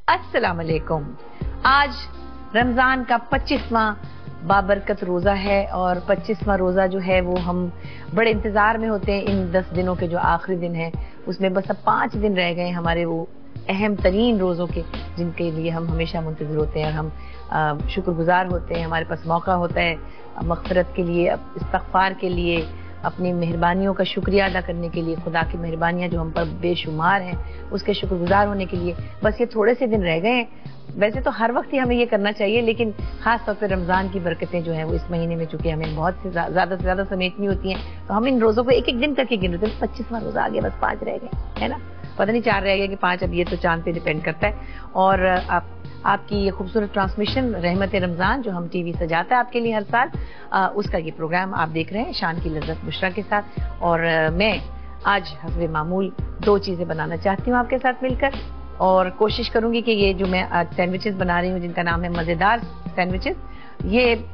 अस्सलाम वालेकुम। आज रमजान का 25वां बाबरकत रोजा है और 25वां रोजा जो है वो हम बड़े इंतजार में होते हैं। इन 10 दिनों के जो आखिरी दिन है उसमें बस अब 5 दिन रह गए हमारे वो अहम तरीन रोजों के, जिनके लिए हम हमेशा मुंतज़िर होते हैं और हम शुक्रगुजार होते हैं। हमारे पास मौका होता है मग़फ़िरत के लिए, इस्तग़फ़ार के लिए, अपनी मेहरबानियों का शुक्रिया अदा करने के लिए, खुदा की मेहरबानियां जो हम पर बेशुमार हैं उसके शुक्रगुजार होने के लिए। बस ये थोड़े से दिन रह गए हैं। वैसे तो हर वक्त ही हमें ये करना चाहिए, लेकिन खास तौर पर रमजान की बरकतें जो हैं वो इस महीने में चूंकि हमें बहुत से ज्यादा समेटनी होती हैं, तो हम इन रोजों को एक एक दिन करके गिन रहे थे। 25वां रोजा आ गया, बस 5 रह गए, है ना। पता नहीं 4 रह गए कि 5, अब ये तो चांद पे डिपेंड करता है। और आपकी ये खूबसूरत ट्रांसमिशन रहमत रमजान जो हम टीवी सजाता है आपके लिए हर साल, उसका ये प्रोग्राम आप देख रहे हैं शान की लज्जत बुशरा के साथ। और मैं आज हस्बे मामूल 2 चीजें बनाना चाहती हूँ आपके साथ मिलकर, और कोशिश करूंगी कि ये जो मैं आज सैंडविचेस बना रही हूँ जिनका नाम है मजेदार सैंडविचेस, ये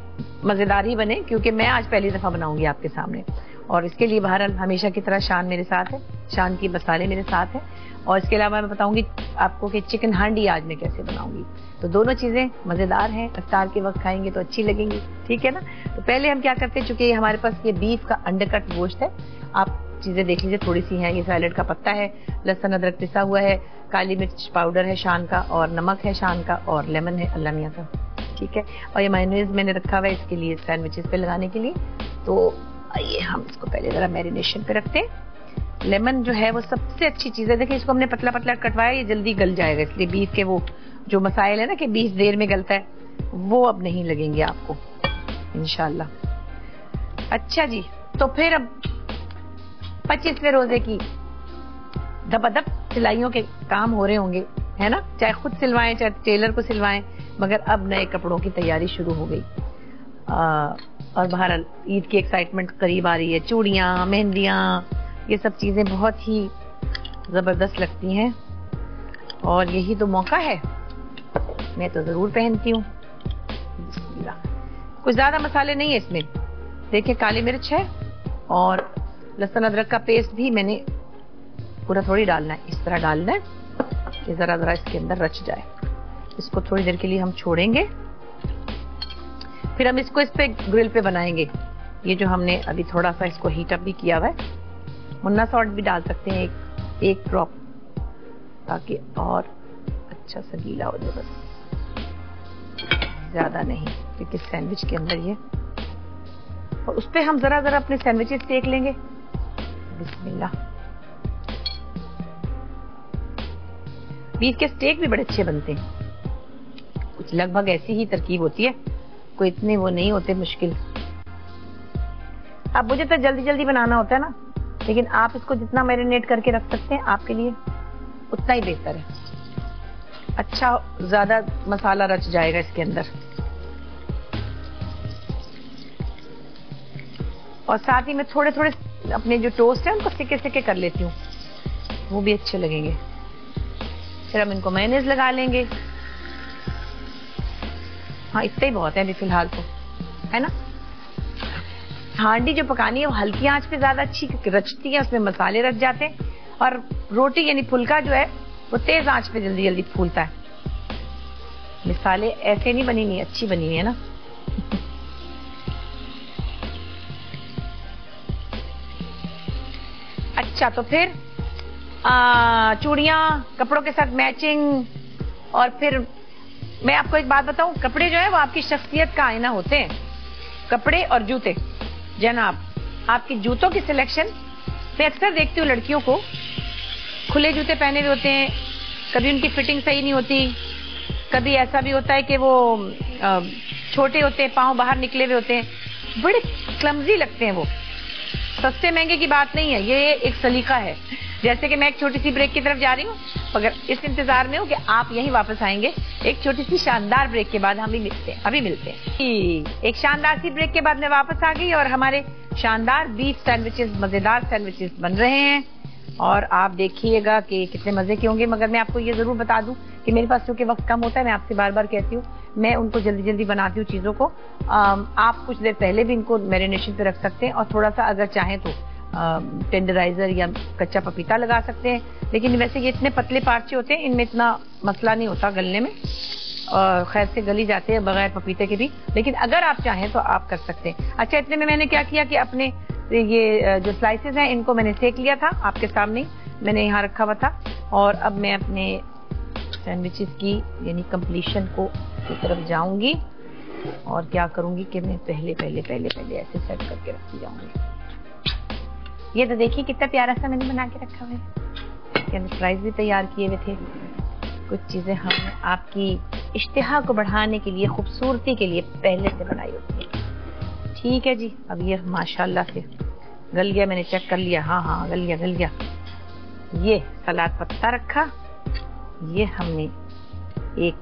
मजेदार ही बने क्योंकि मैं आज पहली दफा बनाऊंगी आपके सामने। और इसके लिए बहरहाल हमेशा की तरह शान मेरे साथ है, शान की मसाले मेरे साथ है, और इसके अलावा मैं बताऊंगी आपको कि चिकन हांडी आज मैं कैसे बनाऊंगी। तो दोनों चीजें मजेदार हैं, इफ्तार के वक्त खाएंगे तो अच्छी लगेंगी, ठीक है ना। तो पहले हम क्या करते हैं, चूंकि हमारे पास ये बीफ का अंडरकट गोश्त है, आप चीजें देख लीजिए थोड़ी सी हैं। ये सैलेड का पत्ता है, लहसुन अदरक पिसा हुआ है, काली मिर्च पाउडर है शान का, और नमक है शान का, और लेमन है अल्लाह मियां का, ठीक है। और ये मायोनीज मैंने रखा हुआ है इसके लिए, सैंडविचेस पे लगाने के लिए। तो आइए हम इसको पहले जरा मैरिनेशन पे रखते हैं। लेमन जो है वो सबसे अच्छी चीज है। देखिए इसको हमने पतला पतला कटवाया, ये जल्दी गल जाएगा, इसलिए बीफ के वो जो मसाइल है ना कि बीफ देर में गलता है, वो अब नहीं लगेंगे आपको इंशाल्लाह। अच्छा जी, तो फिर अब 25वें रोजे की दबादब सिलाइयों के काम हो रहे होंगे, है ना। चाहे खुद सिलवाएं चाहे टेलर को सिलवाएं, मगर अब नए कपड़ों की तैयारी शुरू हो गई। और बहरहाल ईद की एक्साइटमेंट करीब आ रही है। चूड़ियां, मेहंदियां, ये सब चीजें बहुत ही जबरदस्त लगती हैं और यही तो मौका है, मैं तो जरूर पहनती हूँ। कुछ ज्यादा मसाले नहीं है इसमें, देखिए काली मिर्च है और लहसुन अदरक का पेस्ट भी मैंने पूरा थोड़ी डालना है, इस तरह डालना है कि जरा जरा इसके अंदर रच जाए। इसको थोड़ी देर के लिए हम छोड़ेंगे, फिर हम इसको इस पे ग्रिल पे बनाएंगे। ये जो हमने अभी थोड़ा सा इसको हीट अप भी किया हुआ है, मुन्ना सॉल्ट भी डाल सकते हैं एक ड्रॉप, ताकि और अच्छा सा गीला हो जाए, बस ज्यादा नहीं, क्योंकि सैंडविच के अंदर ये। और उस पे हम जरा जरा अपने सैंडविचेस सेक लेंगे। बिस्मिल्लाह। बीफ के स्टेक भी बड़े अच्छे बनते हैं, कुछ लगभग ऐसी ही तरकीब होती है, कोई इतने वो नहीं होते मुश्किल। अब मुझे तो जल्दी जल्दी बनाना होता है ना, लेकिन आप इसको जितना मैरिनेट करके रख सकते हैं आपके लिए उतना ही बेहतर है। अच्छा ज्यादा मसाला रच जाएगा इसके अंदर, और साथ ही मैं थोड़े थोड़े अपने जो टोस्ट है उनको सिके सिके कर लेती हूँ, वो भी अच्छे लगेंगे। फिर हम इनको मेयोनेज़ लगा लेंगे। हाँ इतना ही बहुत है अभी फिलहाल तो, है ना। हांडी जो पकानी है वो हल्की आंच पे ज्यादा अच्छी रचती है, उसमें मसाले रच जाते हैं, और रोटी यानी फुल्का जो है वो तेज आंच पे जल्दी जल्दी फूलता है। मिसाले ऐसे नहीं बनी, नहीं अच्छी बनी हुई है ना। अच्छा तो फिर चूड़ियां कपड़ों के साथ मैचिंग, और फिर मैं आपको एक बात बताऊं, कपड़े जो है वो आपकी शख्सियत का आईना होते हैं। कपड़े और जूते जनाब, आपकी जूतों की सिलेक्शन मैं अक्सर देखती हूँ लड़कियों को खुले जूते पहने हुए होते हैं, कभी उनकी फिटिंग सही नहीं होती, कभी ऐसा भी होता है कि वो छोटे होते हैं, पांव बाहर निकले हुए होते हैं, बड़े क्लमजी लगते हैं वो। सस्ते महंगे की बात नहीं है, ये एक सलीका है। जैसे कि मैं एक छोटी सी ब्रेक की तरफ जा रही हूँ, मगर इस इंतजार में हूँ कि आप यहीं वापस आएंगे। एक छोटी सी शानदार ब्रेक के बाद हम भी अभी मिलते हैं। एक शानदार सी ब्रेक के बाद मैं वापस आ गई और हमारे शानदार बीफ सैंडविचेस, मजेदार सैंडविचेस बन रहे हैं, और आप देखिएगा कि कितने मजे के होंगे। मगर मैं आपको ये जरूर बता दूं कि मेरे पास चूंकि वक्त कम होता है, मैं आपसे बार बार कहती हूँ, मैं उनको जल्दी जल्दी बनाती हूँ चीजों को। आप कुछ देर पहले भी इनको मैरिनेशन पे रख सकते हैं, और थोड़ा सा अगर चाहें तो टेंडराइजर या कच्चा पपीता लगा सकते हैं, लेकिन वैसे ये इतने पतले पार्चे होते हैं, इनमें इतना मसला नहीं होता गलने में, और खैर से गली जाते हैं बगैर पपीते के भी, लेकिन अगर आप चाहें तो आप कर सकते हैं। अच्छा, इतने में मैंने क्या किया कि अपने ये जो स्लाइसेस हैं इनको मैंने सेक लिया था, आपके सामने मैंने यहाँ रखा हुआ था, और अब मैं अपने सैंडविचेस की यानी कंप्लीशन को की तरफ जाऊंगी, और क्या करूंगी कि मैं पहले ऐसे सेट करके रखती जाऊंगी। ये तो देखिए कितना प्यारा सा मैंने बना के रखा हुआ है, फ्राइज भी तैयार किए हुए थे। कुछ चीजें हमने आपकी इश्तिहा को बढ़ाने के लिए, खूबसूरती के लिए पहले से बनाई होती है। ठीक है जी, अब ये माशाल्लाह से गल गया, मैंने चेक कर लिया, हाँ गल गया। ये सलाद पत्ता रखा, ये हमने एक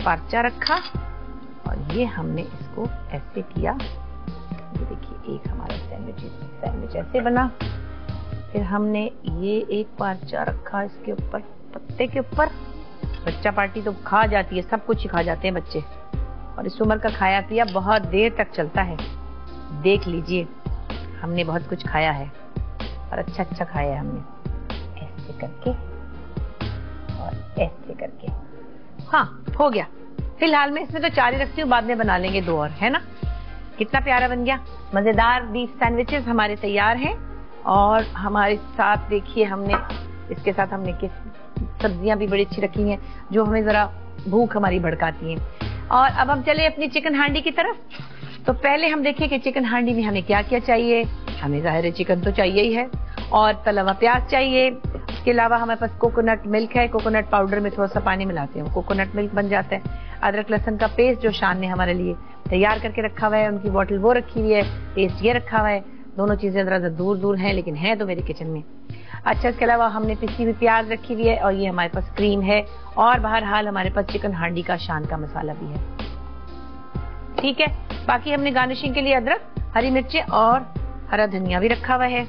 पार्चा रखा, और ये हमने इसको ऐसे किया। ये देखिए एक हमारा सैंडविच ऐसे बना। फिर हमने ये एक पार्चा रखा इसके ऊपर, पत्ते के ऊपर। बच्चा पार्टी तो खा जाती है, सब कुछ ही खा जाते हैं बच्चे, और इस उम्र का खाया पिया बहुत देर तक चलता है। देख लीजिए हमने बहुत कुछ खाया है, और अच्छा खाया है हमने, ऐसे करके और ऐसे करके। हाँ, हो गया। फिलहाल मैं इसमें तो 4 ही रखती हूँ, बाद में बना लेंगे 2 और, है ना। कितना प्यारा बन गया। मजेदार बीफ सैंडविचेस हमारे तैयार हैं, और हमारे साथ देखिए हमने इसके साथ हमने किस सब्जियां भी बड़ी अच्छी रखी हैं जो हमें जरा भूख हमारी भड़काती हैं। और अब हम चले अपनी चिकन हांडी की तरफ। तो पहले हम देखें कि चिकन हांडी में हमें क्या क्या चाहिए। हमें जाहिर है चिकन तो चाहिए ही है, और तला हुआ प्याज चाहिए। इसके अलावा हमारे पास कोकोनट मिल्क है, कोकोनट पाउडर में थोड़ा सा पानी मिलाते हैं, कोकोनट मिल्क बन जाता है। अदरक लहसुन का पेस्ट जो शान ने हमारे लिए तैयार करके रखा हुआ है, उनकी बोतल वो रखी हुई है, पेस्ट ये रखा हुआ है। दोनों चीजें जरा दूर हैं, लेकिन है तो मेरे किचन में। अच्छा, इसके अलावा हमने पिसी हुई प्याज रखी हुई है, और ये हमारे पास क्रीम है, और बहरहाल हमारे पास चिकन हांडी का शान का मसाला भी है। ठीक है, बाकी हमने गार्निशिंग के लिए अदरक, हरी मिर्चें और हरा धनिया भी रखा हुआ है।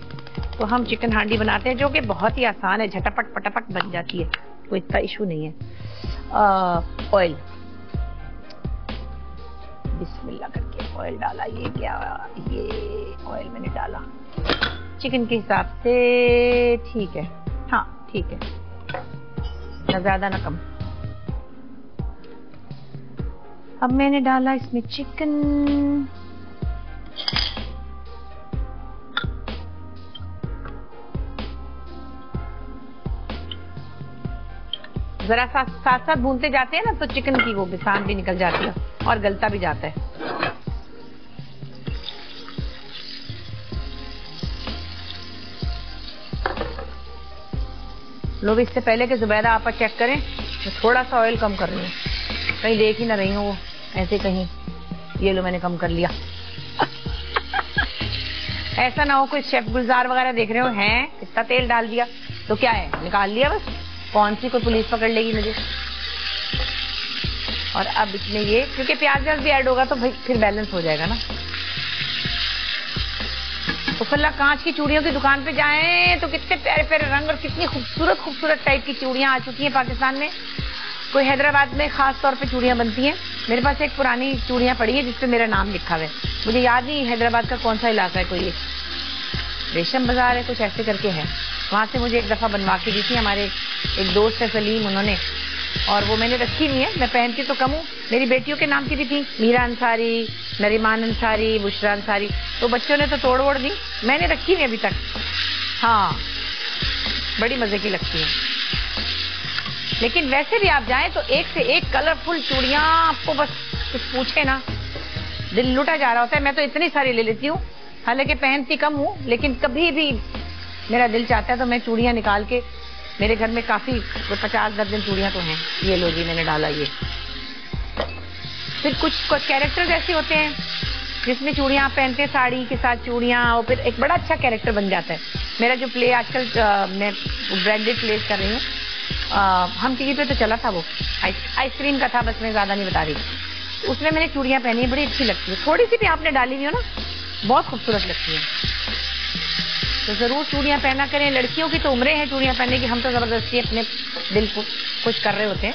तो हम चिकन हांडी बनाते हैं, जो कि बहुत ही आसान है, झटपट पटापट बन जाती है, कोई इतना इशू नहीं है। ऑयल बिस्मिल्लाह करके ऑयल डाला। ये क्या, ये ऑयल मैंने डाला चिकन के हिसाब से, ठीक है, हाँ ठीक है, ना ज्यादा ना कम। अब मैंने डाला इसमें चिकन, जरा साथ भूनते जाते हैं ना, तो चिकन की वो बिसान भी निकल जाती है और गलता भी जाता है। लोग इससे पहले कि जुबैदा आप चेक करें, मैं थोड़ा सा ऑयल कम कर रही हूँ, कहीं देख ही ना रही हूँ वो ऐसे कहीं। ये लो मैंने कम कर लिया। ऐसा ना हो कोई शेफ गुलजार वगैरह देख रहे हो, हैं कितना तेल डाल दिया, तो क्या है, निकाल लिया बस, कौन सी कोई पुलिस पकड़ लेगी मुझे। और अब इसमें ये, क्योंकि प्याज भी ऐड होगा तो भाई फिर बैलेंस हो जाएगा ना। तो फल्ला कांच की चूड़ियों की दुकान पे जाएं तो कितने प्यारे प्यारे रंग और कितनी खूबसूरत टाइप की चूड़ियां आ चुकी हैं पाकिस्तान में। कोई हैदराबाद में खास तौर पे चूड़ियां बनती हैं। मेरे पास एक पुरानी चूड़ियां पड़ी है जिसपे मेरा नाम लिखा हुआ है, मुझे याद नहीं हैदराबाद का कौन सा इलाका है, कोई रेशम बाजार है कुछ ऐसे करके है। वहां से मुझे एक दफा बनवा के दी थी हमारे एक दोस्त है सलीम, उन्होंने, और वो मैंने रखी हुई है। मैं पहनती तो कम हूँ, मेरी बेटियों के नाम की भी थी, मीरा अंसारी, नरीमान अंसारी, बुशरा अंसारी, तो बच्चों ने तो तोड़ वोड़ दी, मैंने रखी हुई अभी तक। हाँ, बड़ी मजे की लगती है। लेकिन वैसे भी आप जाएं तो एक से एक कलरफुल चूड़ियां, आपको बस कुछ पूछे ना दिल लुटा जा रहा होता है। मैं तो इतनी सारी ले लेती हूँ, हालांकि पहनती कम हूँ, लेकिन कभी भी मेरा दिल चाहता है तो मैं चूड़ियां निकाल के, मेरे घर में काफी 50 दर्जन चूड़ियां तो हैं। ये लो जी, मैंने डाला ये। फिर कुछ कैरेक्टर्स ऐसे होते हैं जिसमें चूड़ियां आप पहनते हैं, साड़ी के साथ चूड़ियां, और फिर एक बड़ा अच्छा कैरेक्टर बन जाता है। मेरा जो प्ले आजकल मैं ब्रांडेड प्लेस कर रही हूँ, हम टीवी पे तो चला था वो, आइसक्रीम का था, बस मैं ज्यादा नहीं बता रही। उसमें मैंने चूड़ियां पहनी, बड़ी अच्छी लगती है, थोड़ी सी भी आपने डाली हुई हो ना, बहुत खूबसूरत लगती है। तो जरूर चूड़ियां पहना करें। लड़कियों की तो उम्रें हैं चूड़ियां पहनने की, हम तो जबरदस्ती अपने दिल को खुश कर रहे होते हैं,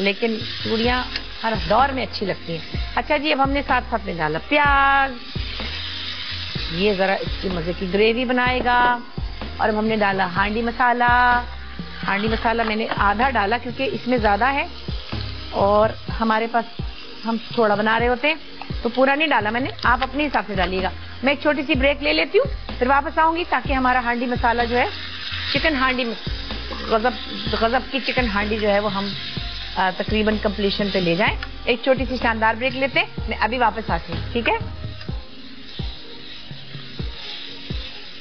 लेकिन चूड़ियां हर दौर में अच्छी लगती हैं। अच्छा जी, अब हमने साथ साथ में डाला प्याज, ये जरा इसकी मजे की ग्रेवी बनाएगा। और अब हमने डाला हांडी मसाला। हांडी मसाला मैंने आधा डाला क्योंकि इसमें ज्यादा है और हमारे पास हम थोड़ा बना रहे होते हैं तो पूरा नहीं डाला मैंने, आप अपने हिसाब से डालिएगा। मैं एक छोटी सी ब्रेक ले लेती हूँ, फिर वापस आऊंगी ताकि हमारा हांडी मसाला जो है, चिकन हांडी गजब की चिकन हांडी जो है वो हम तकरीबन कंप्लीशन पे ले जाएं। एक छोटी सी शानदार ब्रेक लेते हैं, मैं अभी वापस आती हूँ, ठीक है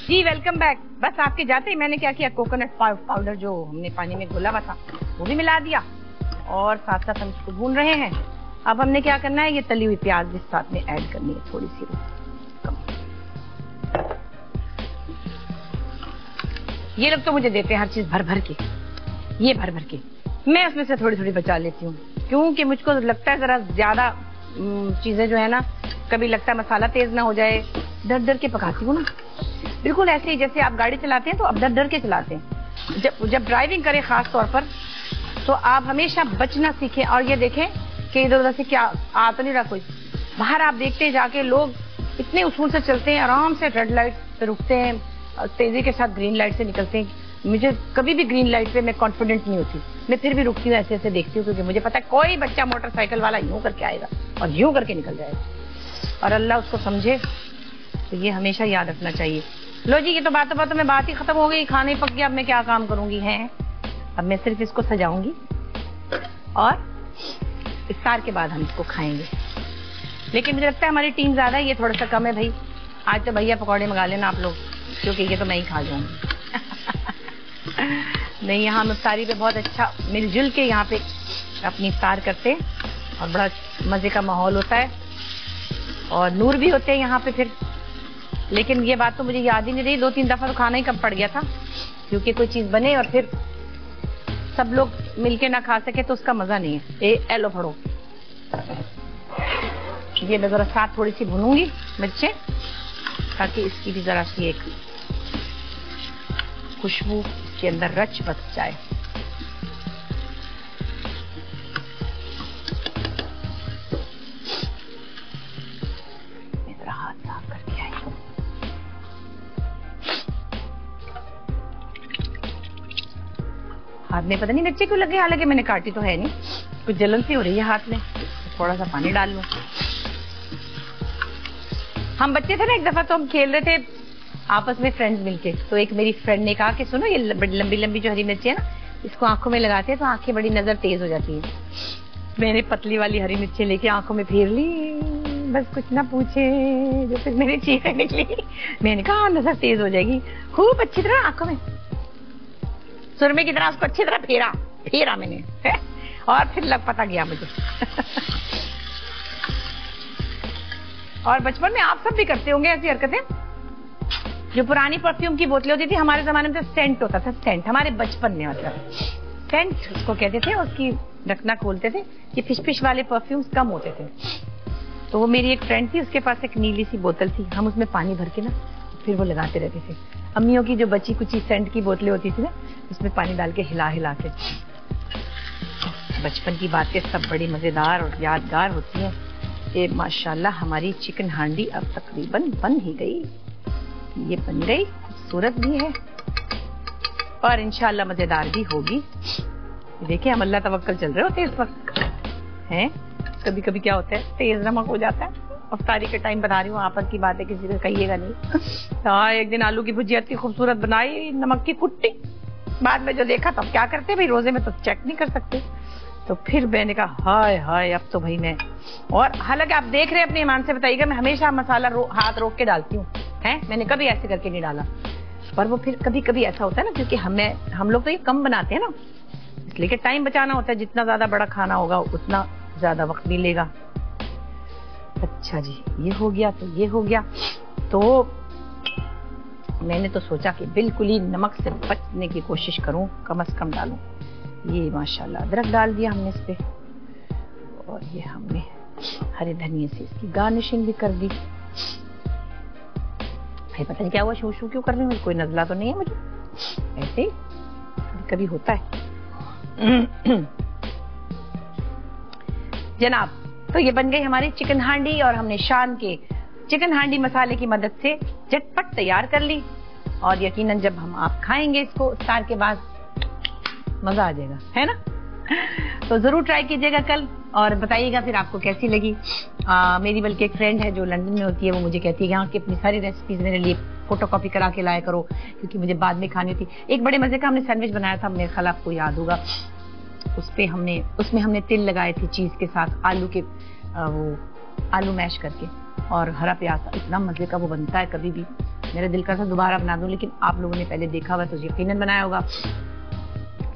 जी। Welcome back. बस आपके जाते ही मैंने क्या किया, कोकोनट पाउडर जो हमने पानी में घोला हुआ था वो भी मिला दिया और साथ साथ हम इसको भून रहे हैं। अब हमने क्या करना है, ये तली हुई प्याज इस साथ में ऐड करनी है, थोड़ी सी कम। ये लोग तो मुझे देते हैं हर चीज भर भर के, ये भर भर के, मैं उसमें से थोड़ी थोड़ी बचा लेती हूँ क्योंकि मुझको लगता है जरा ज्यादा चीजें जो है ना, कभी लगता है मसाला तेज ना हो जाए, डर डर के पकाती हूँ ना, बिल्कुल ऐसे ही जैसे आप गाड़ी चलाते हैं तो आप डर डर के चलाते हैं। जब ड्राइविंग करें खास तौर पर तो आप हमेशा बचना सीखें और ये देखें कि इधर उधर से क्या आ तो नहीं रहा कोई। बाहर आप देखते हैं जाके लोग इतने उसूल से चलते हैं, आराम से रेड लाइट पे रुकते हैं, तेजी के साथ ग्रीन लाइट से निकलते हैं। मुझे कभी भी ग्रीन लाइट पे मैं कॉन्फिडेंट नहीं होती, मैं फिर भी रुकती हूँ, ऐसे ऐसे देखती हूँ क्योंकि मुझे पता है कोई बच्चा मोटरसाइकिल वाला यूं करके आएगा और यूं करके निकल जाएगा और अल्लाह उसको समझे। तो ये हमेशा याद रखना चाहिए। लो जी, ये तो बातों बातों में बात ही खत्म हो गई, खाने पक गया, अब मैं क्या काम करूंगी है। अब मैं सिर्फ इसको सजाऊंगी और इफ्तार के बाद हम इसको खाएंगे। लेकिन मुझे लगता है हमारी टीम ज्यादा है, ये थोड़ा सा कम है भाई। आज तो भैया पकौड़े मंगा लेना आप लोग, क्योंकि ये तो मैं ही खा जाऊंगी। नहीं, यहाँ हम इफ्तारी पे बहुत अच्छा मिलजुल के यहाँ पे अपनी इफ्तार करते हैं और बड़ा मजे का माहौल होता है और नूर भी होते हैं यहाँ पे फिर। लेकिन ये बात तो मुझे याद ही नहीं रही, 2-3 दफा तो खाना ही कम पड़ गया था क्योंकि कोई चीज बने और फिर सब लोग मिलके ना खा सके तो उसका मजा नहीं है। एलो फड़ो, ये मैं जरा साथ थोड़ी सी भूनूंगी मिर्चें ताकि इसकी भी जरा सी एक खुशबू इसके अंदर रच बस जाए। मैं जरा हाथ साफ करके आई हूँ। हाथ में पता नहीं मिर्ची क्यों लगे, हालांकि मैंने काटी तो है नहीं, कुछ जलन सी हो रही है हाथ में, थोड़ा सा पानी डाल लूं। हम बच्चे थे ना, एक दफा तो हम खेल रहे थे आपस में फ्रेंड्स मिलके, तो एक मेरी फ्रेंड ने कहा कि सुनो ये लंबी लंबी जो हरी मिर्ची है ना, इसको आंखों में लगाते हैं तो आंखें बड़ी नजर तेज हो जाती है। मैंने पतली वाली हरी मिर्ची लेके आंखों में फेर ली, बस कुछ ना पूछे, जो फिर मेरी चीखें निकली। मैंने कहा नजर तेज हो जाएगी, खूब अच्छी तरह आंखों में सुरमे की तरह उसको अच्छी तरह फेरा मैंने और फिर लग पता गया मुझे। और बचपन में आप सब भी करते होंगे ऐसी हरकतें। जो पुरानी परफ्यूम की बोतलें होती थी, हमारे जमाने में तो सेंट होता था, सेंट, हमारे बचपन में मतलब सेंट उसको कहते थे, उसकी ढकना खोलते थे, ये फिश वाले परफ्यूम्स कम होते थे। तो वो मेरी एक फ्रेंड थी, उसके पास एक नीली सी बोतल थी, हम उसमें पानी भर के ना फिर वो लगाते रहते थे। अम्मियों की जो बची कुची सेंट की बोतलें होती थी ना, उसमें पानी डाल के हिला हिला के। बचपन की बातें सब बड़ी मजेदार और यादगार होती हैं। ये माशाल्लाह हमारी चिकन हांडी अब तकरीबन बन ही गई, ये बन गई, खूबसूरत भी है और इंशाल्लाह मजेदार भी होगी। देखिए हम अल्लाह तवक्कल चल रहे होते हैं इस वक्त हैं। कभी कभी क्या होता है तेज नमक हो जाता है। अफ्तारी के टाइम बता रही हूँ, आपस की बात है, किसी को कहिएगा नहीं। हाँ, एक दिन आलू की भुजिया इतनी खूबसूरत बनाई, नमक की कुट्टी, बाद में जो देखा तब क्या करते भाई, रोजे में तो चेक नहीं कर सकते। तो फिर मैंने कहा हाय हाय अब तो भाई मैं, और हालांकि आप देख रहे हैं अपने ईमान से बताइएगा, मैं हमेशा मसाला हाथ रोक के डालती हूँ, हैं, मैंने कभी ऐसे करके नहीं डाला। पर वो फिर कभी कभी ऐसा होता है ना, क्योंकि हम लोग तो ये कम बनाते हैं ना, इसलिए कि टाइम बचाना होता है, जितना ज्यादा बड़ा खाना होगा उतना ज्यादा वक्त भी लेगा। अच्छा जी, ये हो गया तो ये हो गया। तो मैंने तो सोचा कि बिल्कुल ही नमक से बचने की कोशिश करूं, कम से कम डालूं। ये माशाल्लाह अदरक डाल दिया हमने इस पे, और ये हमने हरे धनिए से इसकी गार्निशिंग भी कर दी। भाई पता नहीं क्या हुआ, शू शू क्यों कर रही हूँ, कोई नजला तो नहीं है मुझे, ऐसे ही कभी होता है। जनाब, तो ये बन गई हमारी चिकन हांडी और हमने शान के चिकन हांडी मसाले की मदद से झटपट तैयार कर ली और यकीनन जब हम आप खाएंगे इसको इफ्तार के बाद मजा आ जाएगा, है ना? तो जरूर ट्राई कीजिएगा कल और बताइएगा फिर आपको कैसी लगी। मेरी बल्कि एक फ्रेंड है जो लंदन में होती है, वो मुझे कहती है यहाँ की अपनी सारी रेसिपीज मेरे लिए फोटोकॉपी करा के लाया करो क्योंकि मुझे बाद में खानी थी। एक बड़े मजे का हमने सैंडविच बनाया था, मेरे ख्याल आपको याद होगा। उसमें हमने तिल लगाए थे चीज के साथ, वो आलू मैश करके और हरा प्याज। इतना मजे का वो बनता है, कभी भी मेरा दिल करता दोबारा बना दूं, लेकिन आप लोगों ने पहले देखा हुआ तो यकीनन बनाया होगा।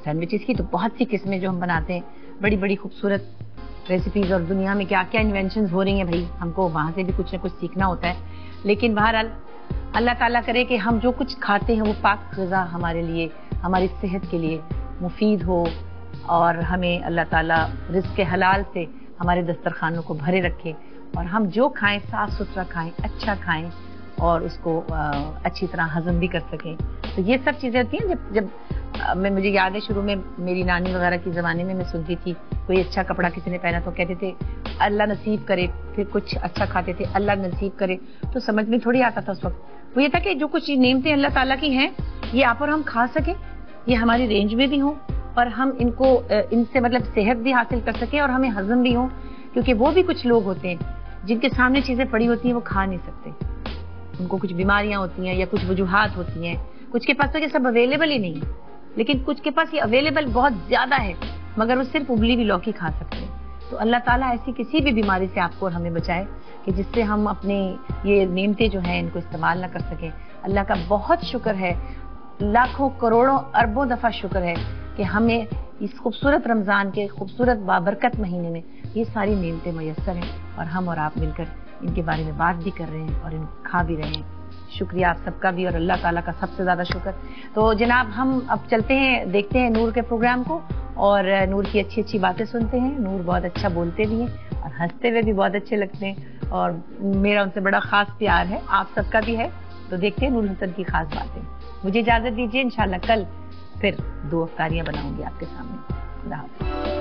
सैंडविचेस की तो बहुत सी किस्में जो हम बनाते हैं, बड़ी बड़ी खूबसूरत रेसिपीज, और दुनिया में क्या क्या इन्वेंशंस हो रही हैं भाई, हमको वहां से भी कुछ ना कुछ सीखना होता है। लेकिन बहरहाल अल्लाह ताला करे कि हम जो कुछ खाते हैं वो पाक ग़िज़ा हमारे लिए, हमारी सेहत के लिए मुफीद हो और हमें अल्लाह ताला रिज़्क़ हलाल से हमारे दस्तरखानों को भरे रखे और हम जो खाएं साफ सुथरा खाएं, अच्छा खाएं और उसको अच्छी तरह हजम भी कर सकें। तो ये सब चीजें होती हैं। जब मुझे याद है शुरू में मेरी नानी वगैरह के जमाने में मैं सुनती थी कोई अच्छा कपड़ा किसी ने पहना तो कहते थे अल्लाह नसीब करे, फिर कुछ अच्छा खाते थे अल्लाह नसीब करे। तो समझ में थोड़ी आता था उस वक्त, वो ये था कि जो कुछ नेमतें अल्लाह ताला की हैं ये आप और हम खा सके, ये हमारी रेंज में भी हो और हम इनसे मतलब सेहत भी हासिल कर सके और हमें हजम भी हो। क्योंकि वो भी कुछ लोग होते हैं जिनके सामने चीजें पड़ी होती हैं वो खा नहीं सकते, उनको कुछ बीमारियां होती हैं या कुछ वजूहात होती हैं, कुछ के पास तो ये सब अवेलेबल ही नहीं है, लेकिन कुछ के पास ये अवेलेबल बहुत ज्यादा है मगर वो सिर्फ उबली हुई लौकी खा सकते हैं। तो अल्लाह ताला ऐसी किसी भी बीमारी से आपको और हमें बचाए कि जिससे हम अपने ये नेमतें जो हैं इनको इस्तेमाल ना कर सकें। अल्लाह का बहुत शुक्र है, लाखों करोड़ों अरबों दफा शुक्र है कि हमें इस खूबसूरत रमजान के खूबसूरत बाबरकत महीने में ये सारी नेमतें मयस्सर हैं और हम और आप मिलकर इनके बारे में बात भी कर रहे हैं और इनको खा भी रहे हैं। शुक्रिया आप सबका भी और अल्लाह ताला का सबसे ज्यादा शुक्र। तो जनाब हम अब चलते हैं, देखते हैं नूर के प्रोग्राम को और नूर की अच्छी अच्छी बातें सुनते हैं। नूर बहुत अच्छा बोलते भी हैं और हंसते हुए भी बहुत अच्छे लगते हैं और मेरा उनसे बड़ा खास प्यार है, आप सबका भी है। तो देखते हैं नूर हसन की खास बातें। मुझे इजाजत दीजिए, इंशाल्लाह कल फिर 2 अफ्तारियां बनाऊंगी आपके सामने। खुदा हाफ़िज़।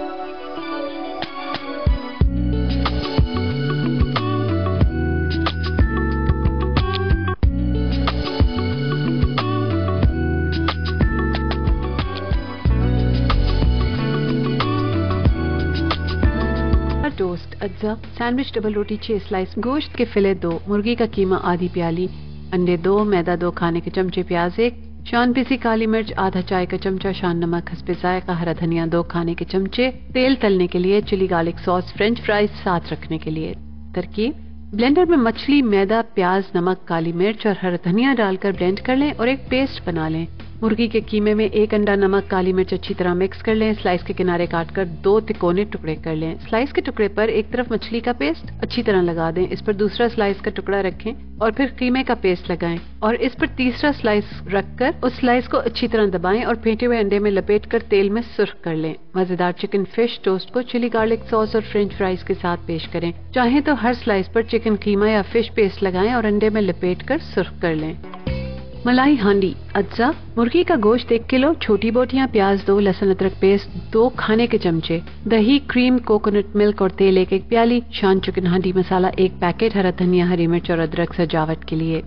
टोस्ट, अज्जा, सैंडविच, डबल रोटी 6 स्लाइस, गोश्त के फिले 2, मुर्गी का कीमा आधी प्याली, अंडे 2, मैदा 2 खाने के चमचे, प्याज 1, शान पीसी काली मिर्च आधा चाय का चमचा, शान नमक हस्बे जायका, हरा धनिया 2 खाने के चमचे, तेल तलने के लिए, chili garlic sauce, French fries साथ रखने के लिए। तरकीब: ब्लेंडर में मछली, मैदा, प्याज, नमक, काली मिर्च और हरा धनिया डालकर ब्लेंड कर लें और एक पेस्ट बना लें। मुर्गी के कीमे में 1 अंडा, नमक, काली मिर्च अच्छी तरह मिक्स कर लें। स्लाइस के किनारे काटकर 2 तिकोने टुकड़े कर लें। स्लाइस के टुकड़े पर एक तरफ मछली का पेस्ट अच्छी तरह लगा दें, इस पर दूसरा स्लाइस का टुकड़ा रखें और फिर कीमे का पेस्ट लगाएं और इस पर तीसरा स्लाइस रखकर उस स्लाइस को अच्छी तरह दबाएं और फेंटे हुए अंडे में लपेटकर तेल में सुर्ख कर लें। मजेदार चिकन फिश टोस्ट को चिली गार्लिक सॉस और फ्रेंच फ्राइज के साथ पेश करें। चाहे तो हर स्लाइस पर चिकन कीमा या फिश पेस्ट लगाएं और अंडे में लपेटकर सुर्ख कर लें। मलाई हांडी, अज्जा, मुर्गी का गोश्त 1 किलो, छोटी बोटियां, प्याज 2, लहसुन अदरक पेस्ट 2 खाने के चमचे, दही, क्रीम, कोकोनट मिल्क और तेल 1 प्याली, शान चिकन हांडी मसाला 1 पैकेट, हरा धनिया, हरी मिर्च और अदरक सजावट के लिए।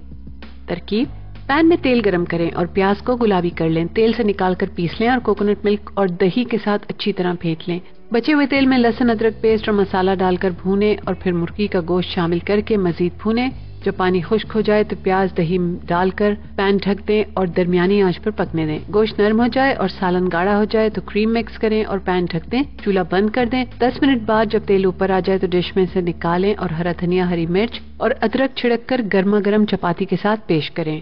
तरकीब: पैन में तेल गरम करें और प्याज को गुलाबी कर लें। तेल से निकालकर पीस लें और कोकोनट मिल्क और दही के साथ अच्छी तरह फेंट लें। बचे हुए तेल में लहसुन अदरक पेस्ट और मसाला डालकर भूनें और फिर मुर्गी का गोश्त शामिल करके मजीद भूनें। जब पानी खुश्क हो जाए तो प्याज, दही डालकर पैन ढक दें और दरमियानी आंच पर पकने दें। गोश्त नरम हो जाए और सालन गाढ़ा हो जाए तो क्रीम मिक्स करें और पैन ढक दें। चूल्हा बंद कर दें। 10 मिनट बाद जब तेल ऊपर आ जाए तो डिश में से निकालें और हरा धनिया, हरी मिर्च और अदरक छिड़क कर गर्मा गर्म चपाती के साथ पेश करें।